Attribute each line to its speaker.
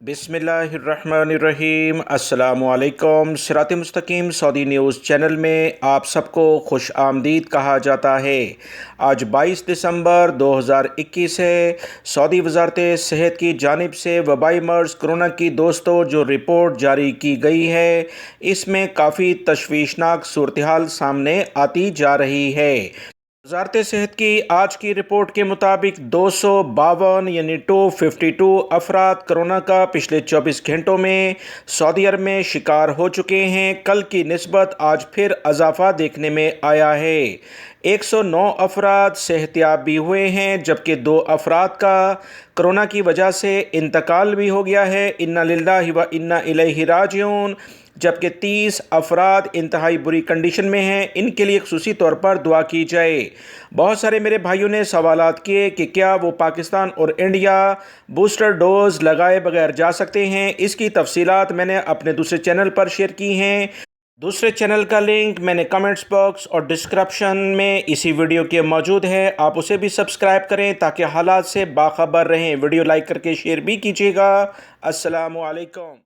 Speaker 1: बिस्मिल्लाहिर्रहमानिर्रहीम। अस्सलामुअलैकुम। सिरात मुस्तकीम सऊदी न्यूज़ चैनल में आप सबको खुश आमदीद कहा जाता है। आज 22 दिसंबर 2021 है। सऊदी वजारत सेहत की जानिब से वबाई मर्ज़ कोरोना की दोस्तों जो रिपोर्ट जारी की गई है, इसमें काफ़ी तशवीशनाक सूरत हाल सामने आती जा रही है। वजारत सेहत की आज की रिपोर्ट के मुताबिक 252 यानी 252 अफराद कोरोना का पिछले 24 घंटों में सऊदी अरब में शिकार हो चुके हैं। कल की निस्बत आज फिर इजाफा देखने में आया है। 109 अफराद सेहतियाब भी हुए हैं, जबकि 2 अफराद का कोरोना की वजह से इंतकाल भी हो गया है। इन्ना लिल्लाहि व इन्ना इलैहि राजिऊन। जबकि 30 अफराद इंतहाई बुरी कंडीशन में हैं। इनके लिए खुसूसी तौर पर दुआ की जाए। बहुत सारे मेरे भाइयों ने सवालात किए कि क्या वो पाकिस्तान और इंडिया बूस्टर डोज लगाए बगैर जा सकते हैं। इसकी तफसीलात मैंने अपने दूसरे चैनल पर शेयर की हैं। दूसरे चैनल का लिंक मैंने कमेंट्स बॉक्स और डिस्क्रिप्शन में इसी वीडियो के मौजूद है। आप उसे भी सब्सक्राइब करें ताकि हालात से बाखबर रहें। वीडियो लाइक करके शेयर भी कीजिएगा। अस्सलामु अलैकुम।